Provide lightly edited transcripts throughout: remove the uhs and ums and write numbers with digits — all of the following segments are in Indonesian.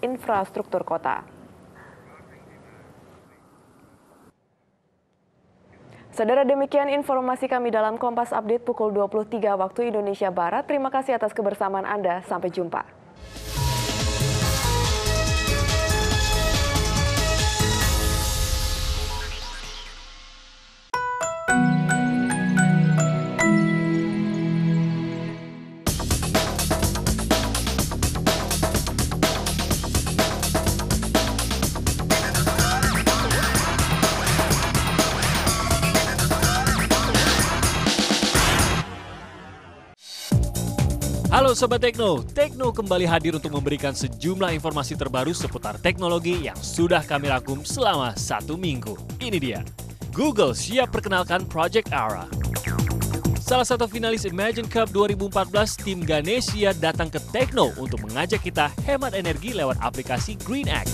infrastruktur kota. Saudara, demikian informasi kami dalam Kompas Update pukul 23 waktu Indonesia Barat. Terima kasih atas kebersamaan Anda. Sampai jumpa. Halo Sobat Tekno, Tekno kembali hadir untuk memberikan sejumlah informasi terbaru seputar teknologi yang sudah kami rangkum selama 1 minggu. Ini dia, Google siap perkenalkan Project Ara. Salah satu finalis Imagine Cup 2014, tim Ganesha datang ke Tekno untuk mengajak kita hemat energi lewat aplikasi GreenX.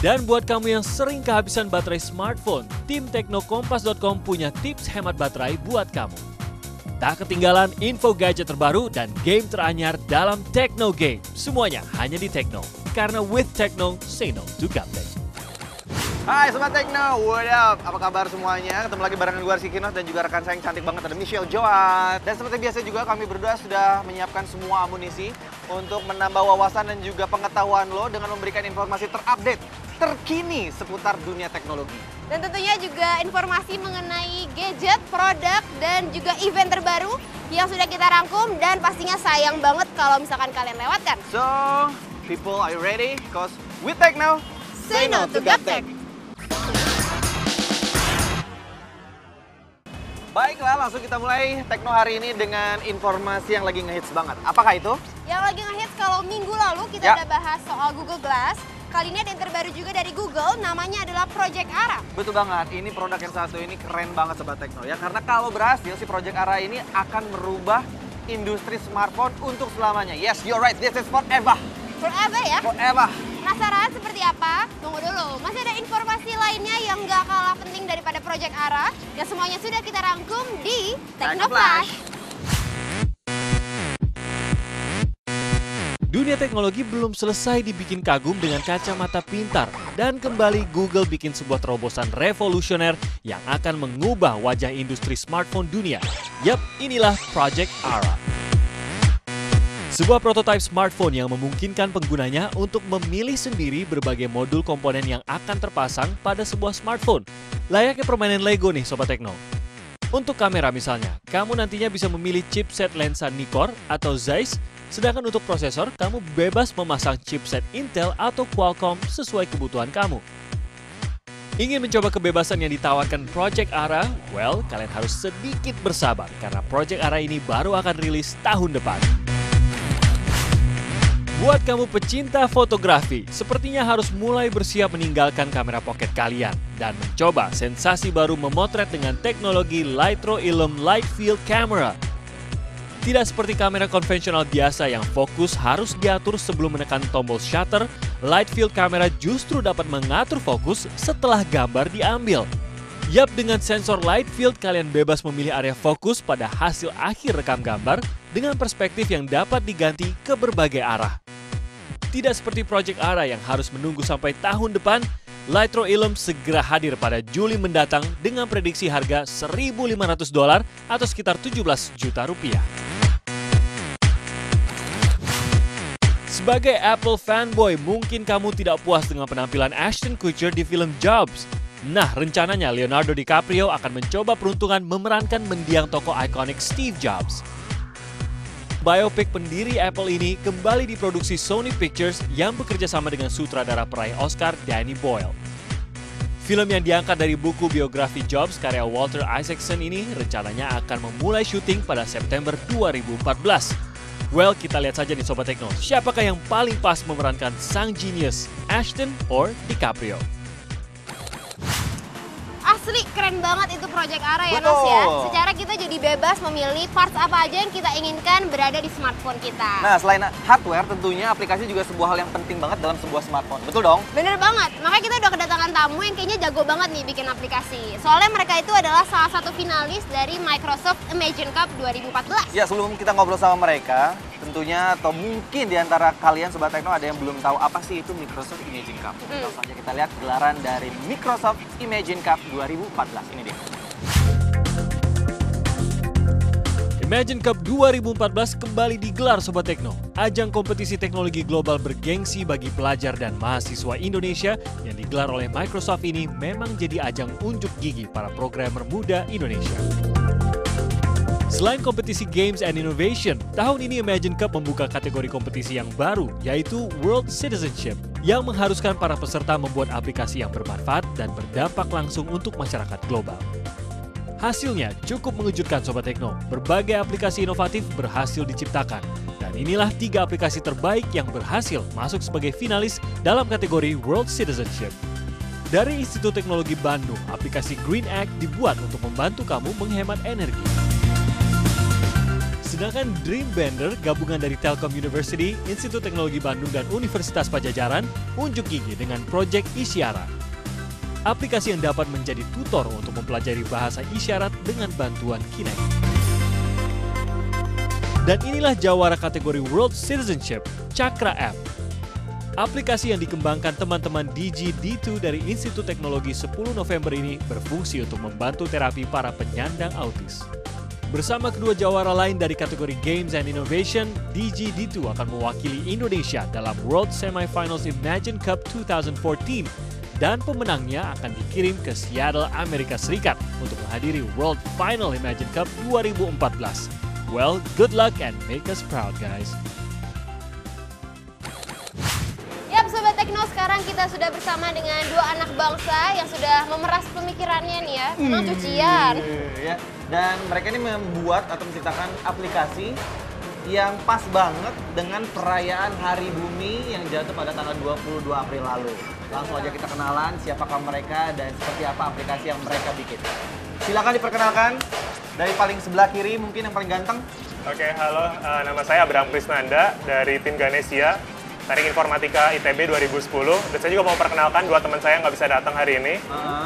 Dan buat kamu yang sering kehabisan baterai smartphone, tim teknokompas.com punya tips hemat baterai buat kamu. Tak ketinggalan info gadget terbaru dan game teranyar dalam Tekno Game. Semuanya hanya di Tekno. Karena with Tekno, say no to gaptek. Hai Sobat Tekno, what up? Apa kabar semuanya? Ketemu lagi barengan gue Rizky Kinos dan juga rekan saya yang cantik banget ada Michelle Joat. Dan seperti biasa juga kami berdua sudah menyiapkan semua amunisi untuk menambah wawasan dan juga pengetahuan lo dengan memberikan informasi terupdate, terkini seputar dunia teknologi. Dan tentunya juga informasi mengenai gadget, produk, dan juga event terbaru yang sudah kita rangkum dan pastinya sayang banget kalau misalkan kalian lewatkan. So, people, are you ready? Because with Tekno, say no to gaptek. Baiklah, langsung kita mulai Tekno hari ini dengan informasi yang lagi ngehits banget. Apakah itu? Yang lagi ngehits kalau minggu lalu kita udah bahas soal Google Glass. Kali ini ada yang terbaru juga dari Google, namanya adalah Project Ara. Betul banget, ini produk yang satu ini keren banget Sobat Tekno ya. Karena kalau berhasil, si Project Ara ini akan merubah industri smartphone untuk selamanya. Yes, you're right, this is forever. Forever ya? Forever. Penasaran seperti apa? Tunggu dulu, masih ada informasi lainnya yang gak kalah penting daripada Project Ara. Yang semuanya sudah kita rangkum di Tekno Flash. Dunia teknologi belum selesai dibikin kagum dengan kacamata pintar. Dan kembali Google bikin sebuah terobosan revolusioner yang akan mengubah wajah industri smartphone dunia. Yap, inilah Project Ara. Sebuah prototipe smartphone yang memungkinkan penggunanya untuk memilih sendiri berbagai modul komponen yang akan terpasang pada sebuah smartphone. Layaknya permainan Lego nih Sobat Tekno. Untuk kamera misalnya, kamu nantinya bisa memilih chipset lensa Nikkor atau Zeiss. Sedangkan untuk prosesor, kamu bebas memasang chipset Intel atau Qualcomm sesuai kebutuhan kamu. Ingin mencoba kebebasan yang ditawarkan Project Ara? Well, kalian harus sedikit bersabar karena Project Ara ini baru akan rilis tahun depan. Buat kamu pecinta fotografi, sepertinya harus mulai bersiap meninggalkan kamera pocket kalian dan mencoba sensasi baru memotret dengan teknologi Lytro Illumin Light Field Camera. Tidak seperti kamera konvensional biasa yang fokus harus diatur sebelum menekan tombol shutter, Light Field Camera justru dapat mengatur fokus setelah gambar diambil. Yap, dengan sensor Light Field kalian bebas memilih area fokus pada hasil akhir rekam gambar dengan perspektif yang dapat diganti ke berbagai arah. Tidak seperti Project Ara yang harus menunggu sampai tahun depan, Lytro Illumin segera hadir pada Juli mendatang dengan prediksi harga $1.500 atau sekitar 17 juta rupiah. Sebagai Apple fanboy, mungkin kamu tidak puas dengan penampilan Ashton Kutcher di film Jobs. Nah, rencananya Leonardo DiCaprio akan mencoba peruntungan memerankan mendiang tokoh ikonik Steve Jobs. Biopic pendiri Apple ini kembali diproduksi Sony Pictures yang bekerja sama dengan sutradara peraih Oscar Danny Boyle. Film yang diangkat dari buku biografi Jobs karya Walter Isaacson ini rencananya akan memulai syuting pada September 2014. Well, kita lihat saja nih Sobat Tekno, siapakah yang paling pas memerankan sang genius, Ashton or DiCaprio? Asli keren banget itu Project Ara ya Nos ya. Secara kita jadi bebas memilih parts apa aja yang kita inginkan berada di smartphone kita. Nah, selain hardware tentunya aplikasi juga sebuah hal yang penting banget dalam sebuah smartphone. Betul dong? Bener banget, makanya kita udah kedatangan tamu yang kayaknya jago banget nih bikin aplikasi. Soalnya mereka itu adalah salah satu finalis dari Microsoft Imagine Cup 2014. Ya, sebelum kita ngobrol sama mereka, tentunya atau mungkin di antara kalian Sobat Tekno ada yang belum tahu apa sih itu Microsoft Imagine Cup. Langsung saja kita lihat gelaran dari Microsoft Imagine Cup 2014. Ini dia. Imagine Cup 2014 kembali digelar Sobat Tekno. Ajang kompetisi teknologi global bergengsi bagi pelajar dan mahasiswa Indonesia yang digelar oleh Microsoft ini memang jadi ajang unjuk gigi para programmer muda Indonesia. Selain kompetisi Games and Innovation, tahun ini Imagine Cup membuka kategori kompetisi yang baru, yaitu World Citizenship, yang mengharuskan para peserta membuat aplikasi yang bermanfaat dan berdampak langsung untuk masyarakat global. Hasilnya cukup mengejutkan Sobat Tekno, berbagai aplikasi inovatif berhasil diciptakan. Dan inilah 3 aplikasi terbaik yang berhasil masuk sebagai finalis dalam kategori World Citizenship. Dari Institut Teknologi Bandung, aplikasi Green Egg dibuat untuk membantu kamu menghemat energi. Sedangkan Dream Bender, gabungan dari Telkom University, Institut Teknologi Bandung, dan Universitas Pajajaran, unjuk gigi dengan proyek isyarat. Aplikasi yang dapat menjadi tutor untuk mempelajari bahasa isyarat dengan bantuan Kinect. Dan inilah jawara kategori World Citizenship, Cakra App. Aplikasi yang dikembangkan teman-teman DG-D2 dari Institut Teknologi 10 November ini berfungsi untuk membantu terapi para penyandang autis. Bersama kedua jawara lain dari kategori Games and Innovation, DG-D2 akan mewakili Indonesia dalam World Semifinals Imagine Cup 2014. Dan pemenangnya akan dikirim ke Seattle, Amerika Serikat untuk menghadiri World Final Imagine Cup 2014. Well, good luck and make us proud, guys. Yap, Sobat Tekno, sekarang kita sudah bersama dengan 2 anak bangsa yang sudah memeras pemikirannya nih ya, tentang cucian. Ya. Dan mereka ini membuat atau menciptakan aplikasi yang pas banget dengan perayaan Hari Bumi yang jatuh pada tanggal 22 April lalu. Langsung aja kita kenalan siapakah mereka dan seperti apa aplikasi yang mereka bikin. Silakan diperkenalkan dari paling sebelah kiri, mungkin yang paling ganteng. Oke, halo, nama saya Abraham Krisnanda dari tim Ganesia, Teknik Informatika ITB 2010. Dan saya juga mau perkenalkan 2 teman saya yang nggak bisa datang hari ini.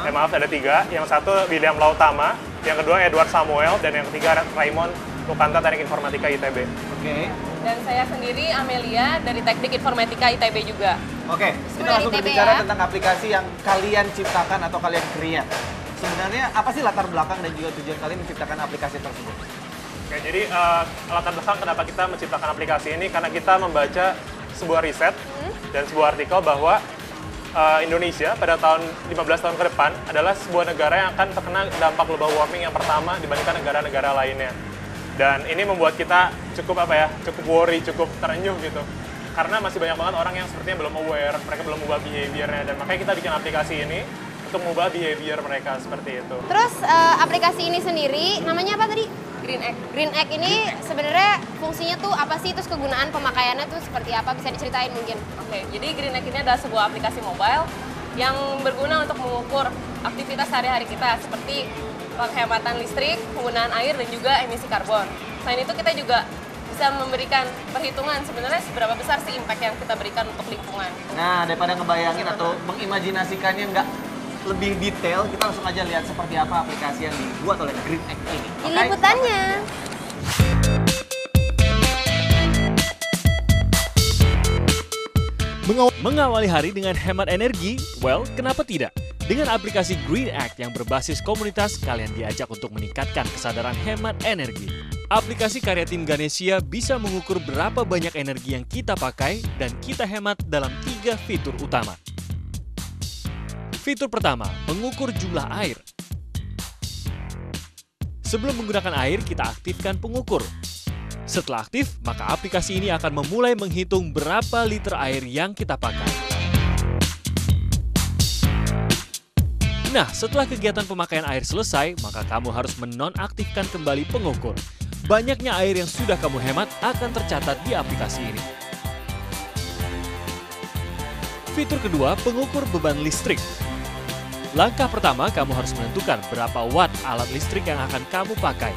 Maaf, ada 3. Yang satu William Lautama, yang kedua Edward Samuel, dan yang ketiga Raymond Lukanta, Teknik Informatika ITB. Oke. Dan saya sendiri Amelia dari Teknik Informatika ITB juga. Oke, kita langsung ITB berbicara ya. tentang aplikasi yang kalian ciptakan atau kalian create. Sebenarnya apa sih latar belakang dan juga tujuan kalian menciptakan aplikasi tersebut? Oke, jadi latar belakang kenapa kita menciptakan aplikasi ini karena kita membaca sebuah riset dan sebuah artikel bahwa Indonesia pada tahun 15 tahun ke depan adalah sebuah negara yang akan terkena dampak global warming yang pertama dibandingkan negara-negara lainnya. Dan ini membuat kita cukup worry, cukup terenyuh gitu. Karena masih banyak banget orang yang sepertinya belum aware, mereka belum mengubah behavior-nya, dan makanya kita bikin aplikasi ini untuk mengubah behavior mereka seperti itu. Terus aplikasi ini sendiri namanya apa tadi? Green Egg. Green Egg ini sebenarnya fungsinya tuh apa sih? Terus kegunaan pemakaiannya tuh seperti apa? Bisa diceritain mungkin? Oke, jadi Green Egg ini adalah sebuah aplikasi mobile yang berguna untuk mengukur aktivitas sehari-hari kita seperti penghematan listrik, penggunaan air, dan juga emisi karbon. Selain itu kita juga bisa memberikan perhitungan sebenarnya seberapa besar sih impact yang kita berikan untuk lingkungan. Nah, daripada ngebayangin atau mengimajinasikannya nggak lebih detail, kita langsung aja lihat seperti apa aplikasi yang dibuat oleh Green Egg ini. Ini liputannya. Mengawali hari dengan hemat energi? Well, kenapa tidak? Dengan aplikasi Green Egg yang berbasis komunitas, kalian diajak untuk meningkatkan kesadaran hemat energi. Aplikasi karya tim Ganesia bisa mengukur berapa banyak energi yang kita pakai dan kita hemat dalam 3 fitur utama. Fitur pertama, mengukur jumlah air. Sebelum menggunakan air, kita aktifkan pengukur. Setelah aktif, maka aplikasi ini akan memulai menghitung berapa liter air yang kita pakai. Nah, setelah kegiatan pemakaian air selesai, maka kamu harus menonaktifkan kembali pengukur. Banyaknya air yang sudah kamu hemat akan tercatat di aplikasi ini. Fitur kedua, pengukur beban listrik. Langkah pertama, kamu harus menentukan berapa watt alat listrik yang akan kamu pakai.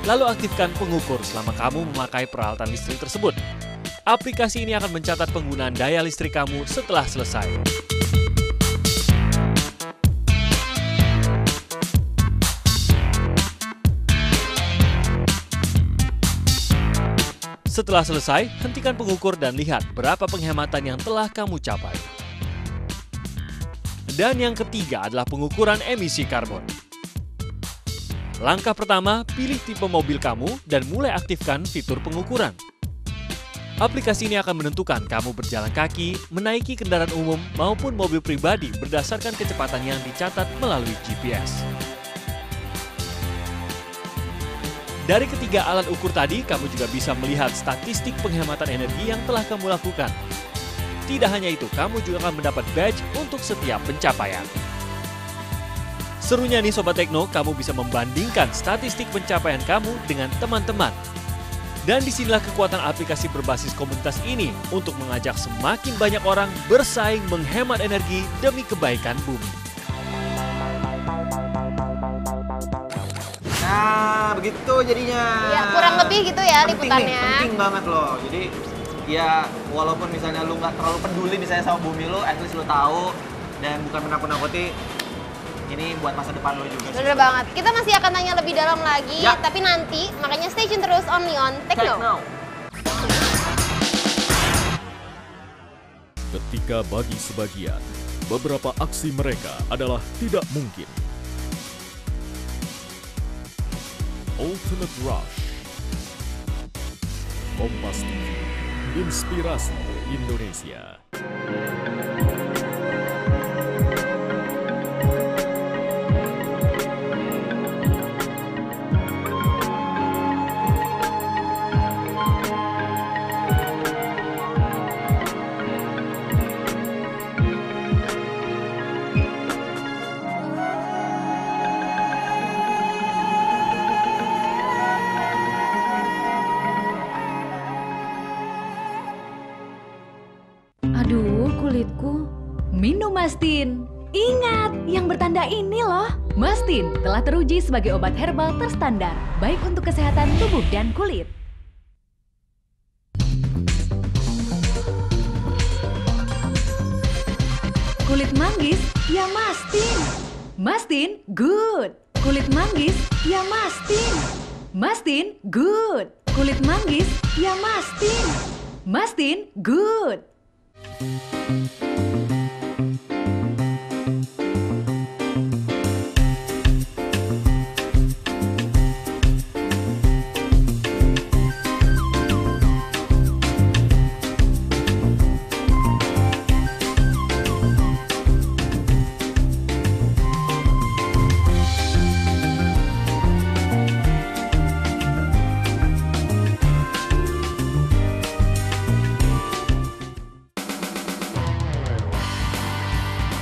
Lalu aktifkan pengukur selama kamu memakai peralatan listrik tersebut. Aplikasi ini akan mencatat penggunaan daya listrik kamu setelah selesai. Setelah selesai, hentikan pengukur dan lihat berapa penghematan yang telah kamu capai. Dan yang ketiga adalah pengukuran emisi karbon. Langkah pertama, pilih tipe mobil kamu dan mulai aktifkan fitur pengukuran. Aplikasi ini akan menentukan kamu berjalan kaki, menaiki kendaraan umum, maupun mobil pribadi berdasarkan kecepatan yang dicatat melalui GPS. Dari ketiga alat ukur tadi, kamu juga bisa melihat statistik penghematan energi yang telah kamu lakukan. Tidak hanya itu, kamu juga akan mendapat badge untuk setiap pencapaian. Serunya nih Sobat Tekno, kamu bisa membandingkan statistik pencapaian kamu dengan teman-teman. Dan disinilah kekuatan aplikasi berbasis komunitas ini untuk mengajak semakin banyak orang bersaing menghemat energi demi kebaikan bumi. Nah, begitu jadinya. Ya, kurang lebih gitu ya liputannya. Penting banget loh. Jadi ya walaupun misalnya lu nggak terlalu peduli misalnya sama bumi lu, at least lu tahu dan bukan menakut-nakuti. Ini buat masa depan lo juga. Bener banget. Kita masih akan tanya lebih dalam lagi, Ya. tapi nanti makanya stay tune terus only on Tekno. Ketika bagi sebagian, beberapa aksi mereka adalah tidak mungkin. Ultimate Rush. Kompas TV, inspirasi Indonesia. Aduh, kulitku. Minum Mastin. Ingat, yang bertanda ini loh. Mastin telah teruji sebagai obat herbal terstandar, baik untuk kesehatan tubuh dan kulit. Kulit manggis, ya Mastin. Mastin, good. Kulit manggis, ya Mastin. Mastin, good. Kulit manggis, ya Mastin. Mastin, good.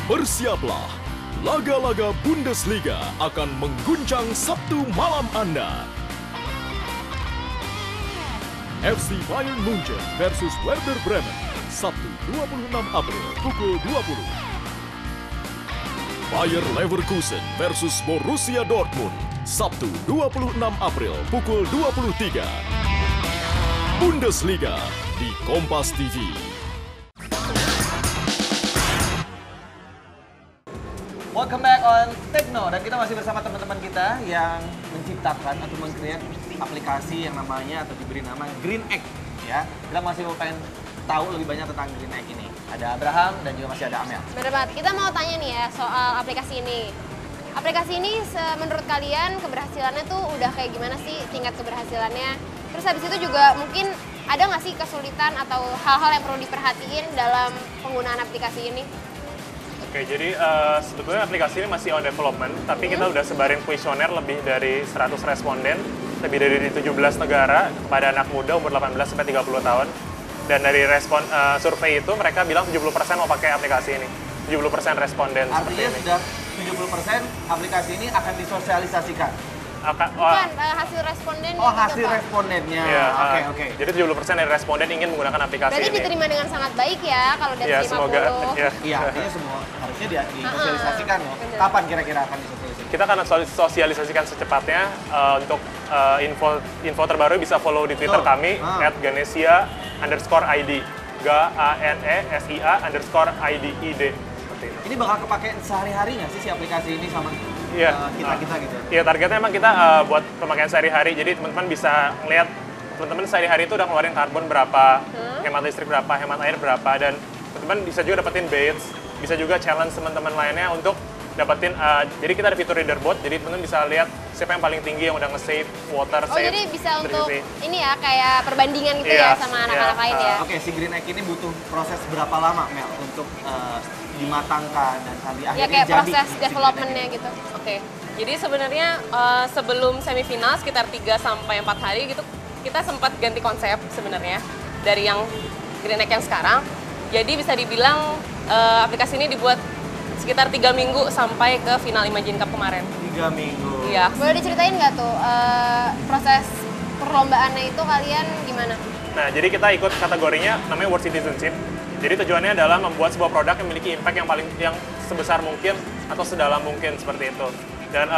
Bersiaplah, laga-laga Bundesliga akan mengguncang Sabtu malam Anda. FC Bayern Munchen versus Werder Bremen, Sabtu 26 April pukul 20. Bayer Leverkusen versus Borussia Dortmund, Sabtu 26 April pukul 23. Bundesliga di Kompas TV. Welcome back on Tekno, dan kita masih bersama teman-teman kita yang menciptakan atau meng-create aplikasi yang namanya atau diberi nama Green Egg ya. Kita masih mau pengen tahu lebih banyak tentang Green Egg ini. Ada Abraham dan juga masih ada Amel. Bener banget. Kita mau tanya nih ya soal aplikasi ini. Aplikasi ini menurut kalian keberhasilannya tuh udah kayak gimana sih tingkat keberhasilannya? Terus habis itu juga mungkin ada nggak sih kesulitan atau hal-hal yang perlu diperhatiin dalam penggunaan aplikasi ini? Oke, jadi sebetulnya aplikasi ini masih on development, tapi kita udah sebarin kuesioner lebih dari 100 responden, lebih dari 17 negara kepada anak muda umur 18 sampai 30 tahun. Dan dari respon survei itu mereka bilang 70% mau pakai aplikasi ini. 70% responden seperti Artinya ini. sudah 70% aplikasi ini akan disosialisasikan. Bukan, hasil responden. Oh, hasil respondennya. Iya, Oke. Jadi 70% dari responden ingin menggunakan aplikasi Berarti ini. diterima dengan sangat baik ya kalau dari Ya, 50. semoga. Ya. Iya, artinya semua harusnya disosialisasikan loh. bener. Kapan kira-kira akan disosialisasikan? Kita akan sosialisasikan secepatnya untuk info terbaru bisa follow di Twitter Betul. kami @ganesia_id. GANESIA_IDID. Seperti itu. Ini bakal kepake sehari-hari nggak sih si aplikasi ini sama Iya. kita gitu? Iya, targetnya emang kita buat pemakaian sehari-hari. Jadi teman-teman bisa ngeliat teman-teman sehari-hari itu udah ngeluarin karbon berapa, hemat listrik berapa, hemat air berapa, dan teman-teman bisa juga dapetin badge, bisa juga challenge teman-teman lainnya untuk dapetin, jadi kita ada fitur leaderboard, jadi teman-teman bisa lihat siapa yang paling tinggi yang udah nge-save water, Oh, save jadi bisa untuk electricity. ini ya, kayak perbandingan gitu Iya, ya sama anak-anak lain ya. Oke, si Green Egg ini butuh proses berapa lama, Mel, untuk dimatangkan dan sampai Ya akhirnya kayak jadi proses si Green Egg development-nya ini? gitu. Oke, jadi sebenarnya sebelum semifinal sekitar 3-4 hari gitu, kita sempat ganti konsep sebenarnya dari yang Green Egg yang sekarang. Jadi bisa dibilang aplikasi ini dibuat sekitar 3 minggu sampai ke final Imagine Cup kemarin. 3 minggu. Iya. Boleh diceritain nggak tuh proses perlombaannya itu kalian gimana? Nah, jadi kita ikut kategorinya namanya World Citizenship. Jadi tujuannya adalah membuat sebuah produk yang memiliki impact yang sebesar mungkin atau sedalam mungkin seperti itu. Dan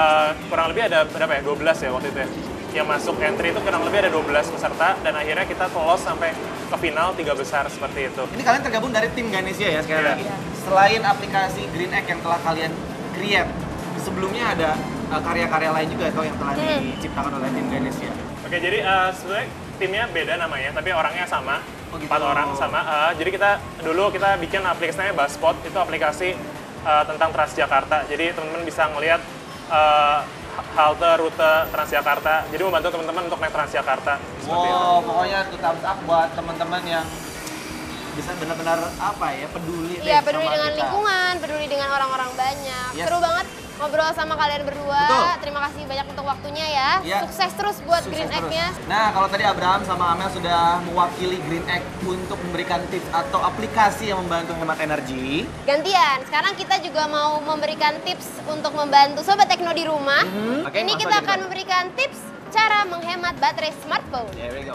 kurang lebih ada berapa ya? 12 ya waktu itu ya. Yang masuk entry itu kurang lebih ada 12 peserta dan akhirnya kita lolos sampai ke final 3 besar seperti itu. Ini kalian tergabung dari tim Ganesha ya sekali Iya. lagi. Selain aplikasi Green Egg yang telah kalian create, sebelumnya ada karya-karya lain juga atau yang telah diciptakan oleh tim Ganesha? Oke, jadi sebenarnya timnya beda namanya, tapi orangnya sama. Oh, gitu. 4 orang sama. Jadi kita bikin aplikasinya Buzzspot, itu aplikasi tentang Transjakarta. Jadi teman-teman bisa ngelihat halte rute Transjakarta. Jadi membantu teman-teman untuk naik Transjakarta. Seperti itu. Wow, pokoknya itu thumbs up buat teman-teman yang bisa benar-benar apa ya, peduli Iya, deh peduli sama dengan kita. lingkungan, peduli dengan orang-orang banyak. Yes. Seru banget ngobrol sama kalian berdua. Betul. Terima kasih banyak untuk waktunya ya. Iya. Sukses terus buat Sukses Green terus. Egg-nya. Nah, kalau tadi Abraham sama Amel sudah mewakili Green Egg untuk memberikan tips atau aplikasi yang membantu hemat energi. Gantian, sekarang kita juga mau memberikan tips untuk membantu Sobat Tekno di rumah. Oke, Ini langsung kita aja akan kita. memberikan tips cara menghemat baterai smartphone. There we go.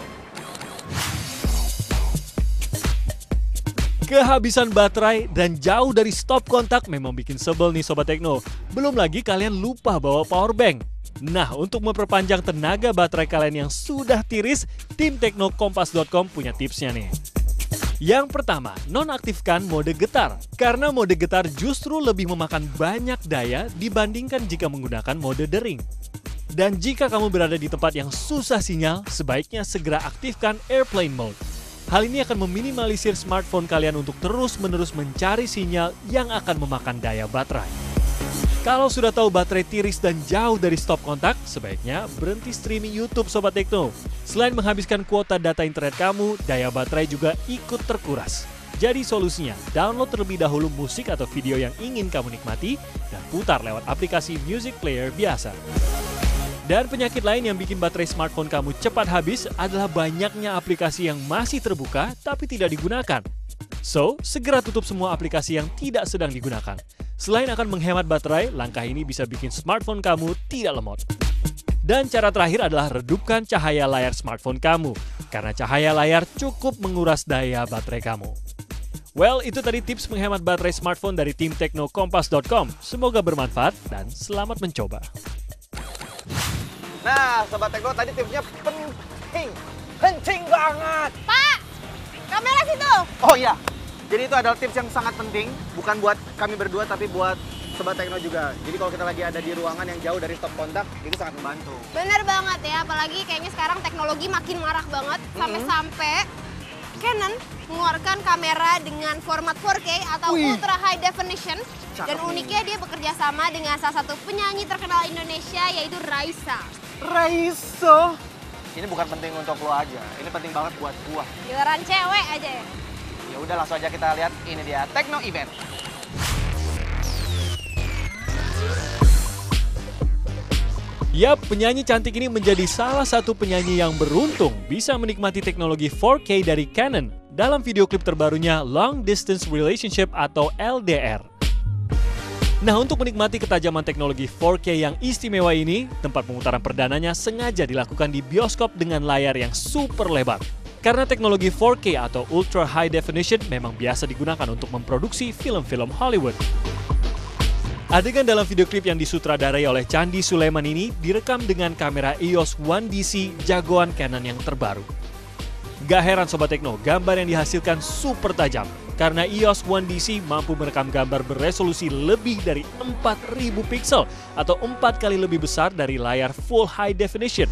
Kehabisan baterai dan jauh dari stop kontak memang bikin sebel nih Sobat Tekno. Belum lagi kalian lupa bawa power bank. Nah, untuk memperpanjang tenaga baterai kalian yang sudah tiris, tim teknokompas.com punya tipsnya nih. Yang pertama, nonaktifkan mode getar. Karena mode getar justru lebih memakan banyak daya dibandingkan jika menggunakan mode dering. Dan jika kamu berada di tempat yang susah sinyal, sebaiknya segera aktifkan airplane mode. Hal ini akan meminimalisir smartphone kalian untuk terus-menerus mencari sinyal yang akan memakan daya baterai. Kalau sudah tahu baterai tiris dan jauh dari stop kontak, sebaiknya berhenti streaming YouTube Sobat Tekno. Selain menghabiskan kuota data internet kamu, daya baterai juga ikut terkuras. Jadi solusinya, download terlebih dahulu musik atau video yang ingin kamu nikmati dan putar lewat aplikasi music player biasa. Dan penyakit lain yang bikin baterai smartphone kamu cepat habis adalah banyaknya aplikasi yang masih terbuka tapi tidak digunakan. So, segera tutup semua aplikasi yang tidak sedang digunakan. Selain akan menghemat baterai, langkah ini bisa bikin smartphone kamu tidak lemot. Dan cara terakhir adalah redupkan cahaya layar smartphone kamu, karena cahaya layar cukup menguras daya baterai kamu. Well, itu tadi tips menghemat baterai smartphone dari tim teknokompas.com. Semoga bermanfaat dan selamat mencoba. Nah, Sobat Tekno, tadi tipsnya penting banget. Pak, kamera situ. Oh iya, jadi itu adalah tips yang sangat penting, bukan buat kami berdua, tapi buat Sobat Tekno juga. Jadi kalau kita lagi ada di ruangan yang jauh dari stop kontak, itu sangat membantu. Bener banget ya, apalagi kayaknya sekarang teknologi makin marak banget. Sampai-sampai Canon mengeluarkan kamera dengan format 4K atau Wih. Ultra High Definition. Cakep Dan nih. uniknya dia bekerja sama dengan salah satu penyanyi terkenal Indonesia yaitu Raisa. Raiso. Ini bukan penting untuk lo aja, ini penting banget buat gua. Giliran cewek aja ya. Ya udah langsung aja kita lihat, ini dia Tekno Event. Yap, penyanyi cantik ini menjadi salah satu penyanyi yang beruntung bisa menikmati teknologi 4K dari Canon dalam video klip terbarunya Long Distance Relationship atau LDR. Nah, untuk menikmati ketajaman teknologi 4K yang istimewa ini, tempat pemutaran perdananya sengaja dilakukan di bioskop dengan layar yang super lebar. Karena teknologi 4K atau Ultra High Definition memang biasa digunakan untuk memproduksi film-film Hollywood. Adegan dalam video klip yang disutradarai oleh Candi Sulaiman ini direkam dengan kamera EOS 1DC jagoan Canon yang terbaru. Gak heran Sobat Tekno, gambar yang dihasilkan super tajam. Karena EOS 1DC mampu merekam gambar beresolusi lebih dari 4000 pixel atau 4 kali lebih besar dari layar full high definition.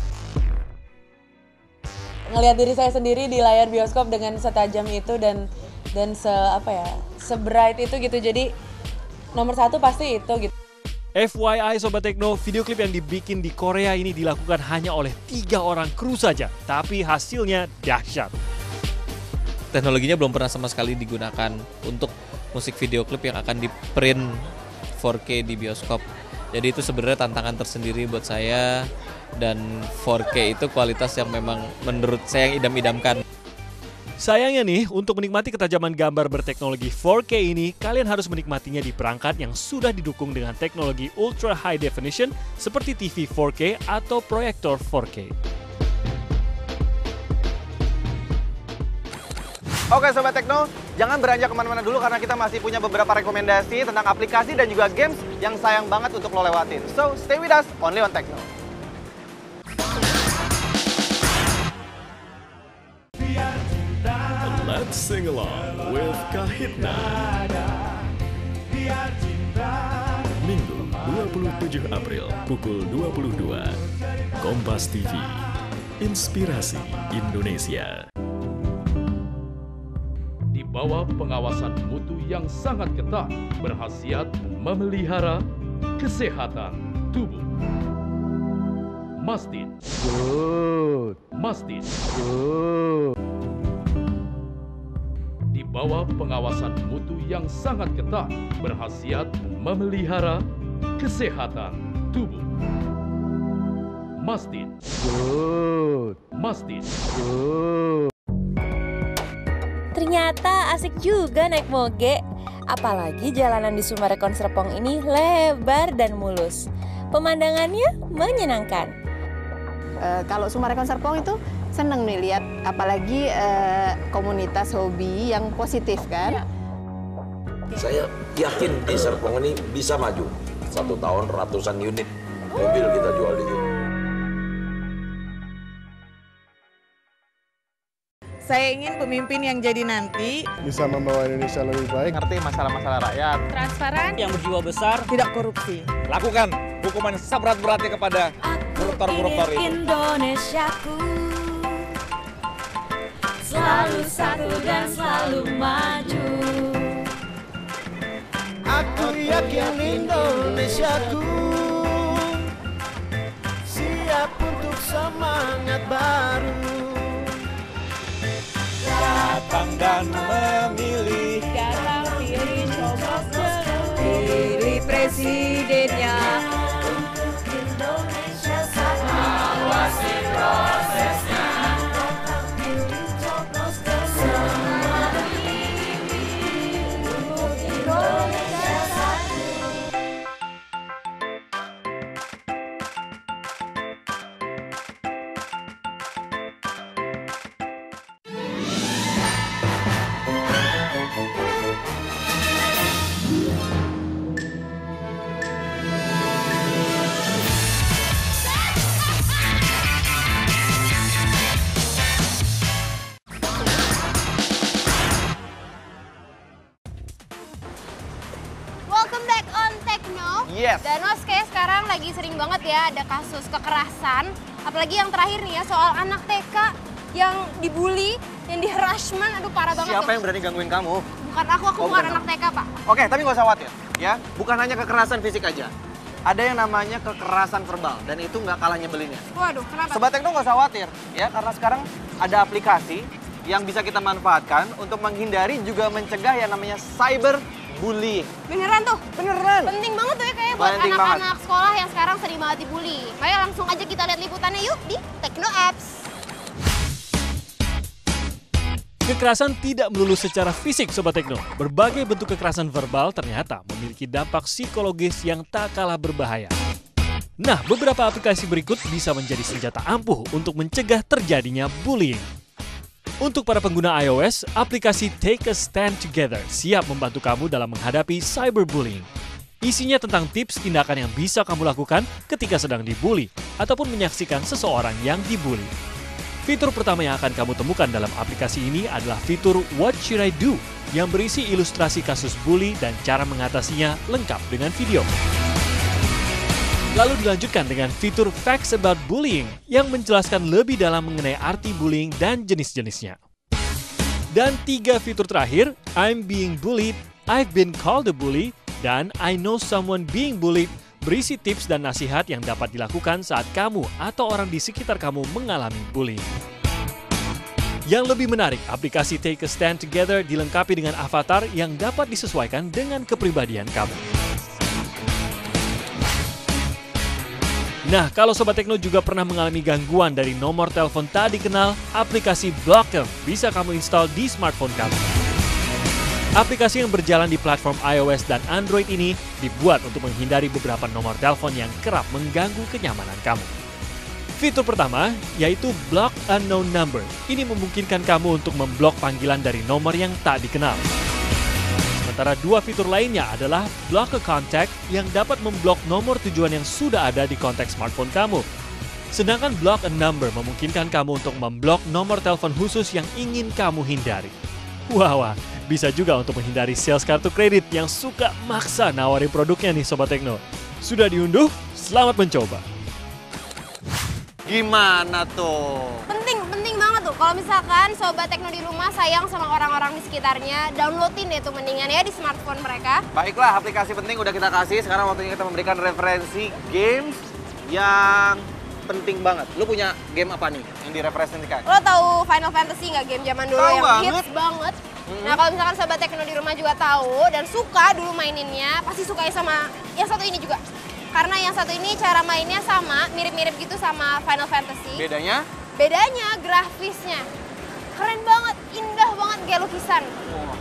ngelihat diri saya sendiri di layar bioskop dengan setajam itu dan sebright itu gitu. Jadi nomor 1 pasti itu gitu. FYI Sobat Tekno, video klip yang dibikin di Korea ini dilakukan hanya oleh 3 orang kru saja, tapi hasilnya dahsyat. Teknologinya belum pernah sama sekali digunakan untuk musik video klip yang akan di-print 4K di bioskop. Jadi itu sebenarnya tantangan tersendiri buat saya, dan 4K itu kualitas yang memang menurut saya yang idam-idamkan. Sayangnya nih, untuk menikmati ketajaman gambar berteknologi 4K ini, kalian harus menikmatinya di perangkat yang sudah didukung dengan teknologi Ultra High Definition seperti TV 4K atau proyektor 4K. Oke Sobat Tekno, jangan beranjak kemana-mana dulu karena kita masih punya beberapa rekomendasi tentang aplikasi dan juga games yang sayang banget untuk lo lewatin. So, stay with us, only on Tekno. Let's sing along with Kahitna. Minggu 27 April pukul 22. Kompas TV, Inspirasi Indonesia. Di bawah pengawasan mutu yang sangat ketat, berkhasiat memelihara kesehatan tubuh. Mastin. Good. Mastin. Good. Di bawah pengawasan mutu yang sangat ketat, berkhasiat memelihara kesehatan tubuh. Mastin. Good. Mastin. Good. Ternyata asik juga naik moge. Apalagi jalanan di Sumarekon Serpong ini lebar dan mulus. Pemandangannya menyenangkan. Kalau Sumarekon Serpong itu seneng nih lihat, apalagi komunitas hobi yang positif kan. Saya yakin di Serpong ini bisa maju. 1 tahun ratusan unit mobil kita jual di sini. Saya ingin pemimpin yang jadi nanti bisa membawa Indonesia lebih baik, ngerti masalah-masalah rakyat, transparan, yang berjiwa besar, tidak korupsi. Lakukan hukuman seberat-beratnya kepada koruptor-koruptor itu. Indonesiaku selalu satu dan selalu maju. Aku yakin Indonesiaku siap untuk semangat baru. Datang dan memilih, datang pilih coblos jeruk, pilih presidennya. Untuk Indonesia satu, awasi prosesnya. Datang pilih coblos semua pilih untuk Indonesia satu. Welcome back on Tekno. Yes. Dan Mas, kayak sekarang lagi sering banget ya ada kasus kekerasan. Apalagi yang terakhir nih ya, soal anak TK yang dibully, yang di harassment. Aduh, parah banget. Siapa yang berani gangguin kamu? Bukan aku bukan anak TK, Pak. Oke, tapi nggak usah khawatir ya. Bukan hanya kekerasan fisik aja. Ada yang namanya kekerasan verbal dan itu nggak kalah nyebelinnya. Waduh, kenapa? Sobat Tekno nggak usah khawatir ya, karena sekarang ada aplikasi yang bisa kita manfaatkan untuk menghindari juga mencegah yang namanya cyberbullying. Beneran tuh? Beneran. Penting banget tuh ya kayak buat Penting anak-anak sekolah yang sekarang sering banget dibully. Makanya langsung aja kita lihat liputannya yuk di Tekno Apps. Kekerasan tidak melulu secara fisik, Sobat Tekno. Berbagai bentuk kekerasan verbal ternyata memiliki dampak psikologis yang tak kalah berbahaya. Nah, beberapa aplikasi berikut bisa menjadi senjata ampuh untuk mencegah terjadinya bullying. Untuk para pengguna iOS, aplikasi Take a Stand Together siap membantu kamu dalam menghadapi cyberbullying. Isinya tentang tips tindakan yang bisa kamu lakukan ketika sedang dibully ataupun menyaksikan seseorang yang dibully. Fitur pertama yang akan kamu temukan dalam aplikasi ini adalah fitur What Should I Do yang berisi ilustrasi kasus bully dan cara mengatasinya lengkap dengan video. Lalu dilanjutkan dengan fitur Facts About Bullying yang menjelaskan lebih dalam mengenai arti bullying dan jenis-jenisnya. Dan 3 fitur terakhir, I'm Being Bullied, I've Been Called a Bully, dan I Know Someone Being Bullied, berisi tips dan nasihat yang dapat dilakukan saat kamu atau orang di sekitar kamu mengalami bullying. Yang lebih menarik, aplikasi Take a Stand Together dilengkapi dengan avatar yang dapat disesuaikan dengan kepribadian kamu. Nah, kalau Sobat Tekno juga pernah mengalami gangguan dari nomor telepon tak dikenal, aplikasi Block bisa kamu install di smartphone kamu. Aplikasi yang berjalan di platform iOS dan Android ini dibuat untuk menghindari beberapa nomor telepon yang kerap mengganggu kenyamanan kamu. Fitur pertama yaitu Block Unknown Number. Ini memungkinkan kamu untuk memblok panggilan dari nomor yang tak dikenal. Sementara 2 fitur lainnya adalah Block a Contact yang dapat memblok nomor tujuan yang sudah ada di kontak smartphone kamu. Sedangkan Block a Number memungkinkan kamu untuk memblok nomor telepon khusus yang ingin kamu hindari. Wah, bisa juga untuk menghindari sales kartu kredit yang suka maksa nawarin produknya nih Sobat Tekno. Sudah diunduh? Selamat mencoba! Gimana tuh? Penting banget tuh. Kalau misalkan Sobat Tekno di rumah sayang sama orang-orang di sekitarnya, downloadin deh tuh mendingan ya di smartphone mereka. Baiklah, aplikasi penting udah kita kasih. Sekarang waktunya kita memberikan referensi games yang penting banget. Lu punya game apa nih yang direpresentasikan? Lo tahu Final Fantasy nggak, game zaman dulu Tau yang banget. hits banget? Nah kalau misalkan Sobat Tekno di rumah juga tahu dan suka dulu maininnya, pasti sukai sama yang satu ini juga. Karena yang satu ini cara mainnya sama, mirip-mirip gitu sama Final Fantasy. Bedanya? Bedanya grafisnya. Keren banget, indah banget kayak lukisan.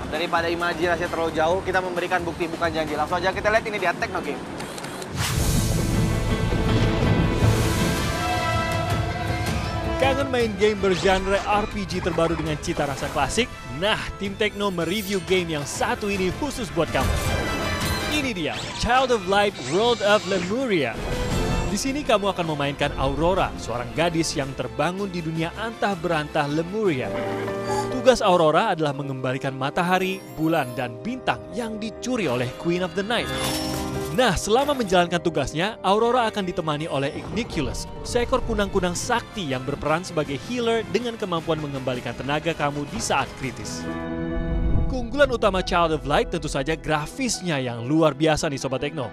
Daripada imajinasi terlalu jauh, kita memberikan bukti bukan janji. Langsung aja kita lihat ini di Tekno Game. Kangen main game bergenre RPG terbaru dengan cita rasa klasik? Nah, tim Tekno mereview game yang satu ini khusus buat kamu. Ini dia, Child of Light World of Lemuria. Di sini kamu akan memainkan Aurora, seorang gadis yang terbangun di dunia antah berantah Lemuria. Tugas Aurora adalah mengembalikan matahari, bulan, dan bintang yang dicuri oleh Queen of the Night. Nah, selama menjalankan tugasnya, Aurora akan ditemani oleh Igniculus, seekor kunang-kunang sakti yang berperan sebagai healer dengan kemampuan mengembalikan tenaga kamu di saat kritis. Keunggulan utama Child of Light tentu saja grafisnya yang luar biasa nih Sobat Tekno.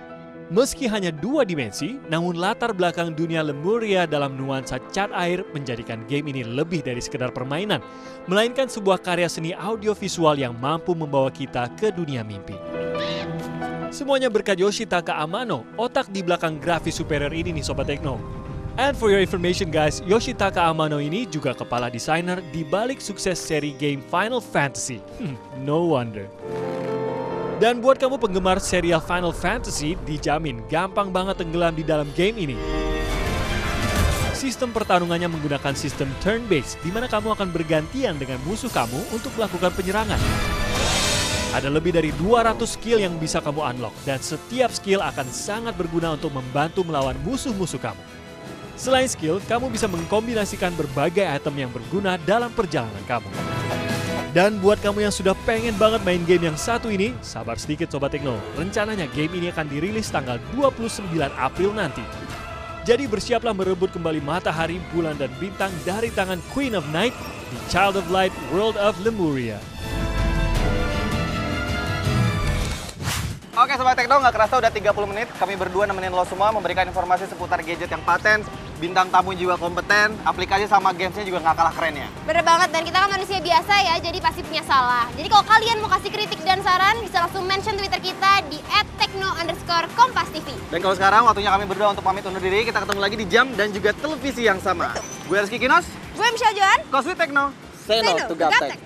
Meski hanya 2 dimensi, namun latar belakang dunia Lemuria dalam nuansa cat air menjadikan game ini lebih dari sekedar permainan, melainkan sebuah karya seni audiovisual yang mampu membawa kita ke dunia mimpi. Semuanya berkat Yoshitaka Amano, otak di belakang grafis superior ini nih Sobat Tekno. And for your information guys, Yoshitaka Amano ini juga kepala desainer di balik sukses seri game Final Fantasy. No wonder. Dan buat kamu penggemar serial Final Fantasy, dijamin gampang banget tenggelam di dalam game ini. Sistem pertarungannya menggunakan sistem turn-based, di mana kamu akan bergantian dengan musuh kamu untuk melakukan penyerangan. Ada lebih dari 200 skill yang bisa kamu unlock, dan setiap skill akan sangat berguna untuk membantu melawan musuh-musuh kamu. Selain skill, kamu bisa mengkombinasikan berbagai item yang berguna dalam perjalanan kamu. Dan buat kamu yang sudah pengen banget main game yang satu ini, sabar sedikit Sobat Tekno. Rencananya game ini akan dirilis tanggal 29 April nanti. Jadi bersiaplah merebut kembali matahari, bulan, dan bintang dari tangan Queen of Night di Child of Light World of Lemuria. Oke Sobat Tekno, nggak kerasa udah 30 menit. Kami berdua nemenin lo semua memberikan informasi seputar gadget yang paten, bintang tamu juga kompeten, aplikasi sama gamesnya juga nggak kalah keren ya. Bener banget, dan kita kan manusia biasa ya, jadi pasti punya salah. Jadi kalau kalian mau kasih kritik dan saran, bisa langsung mention Twitter kita di @tekno_kompas.tv. Dan kalau sekarang waktunya kami berdua untuk pamit undur diri, kita ketemu lagi di jam dan juga televisi yang sama. Gue Rizky Kinos. Gue Michelle Joan. Koswi Tekno. Say no to Gaptek.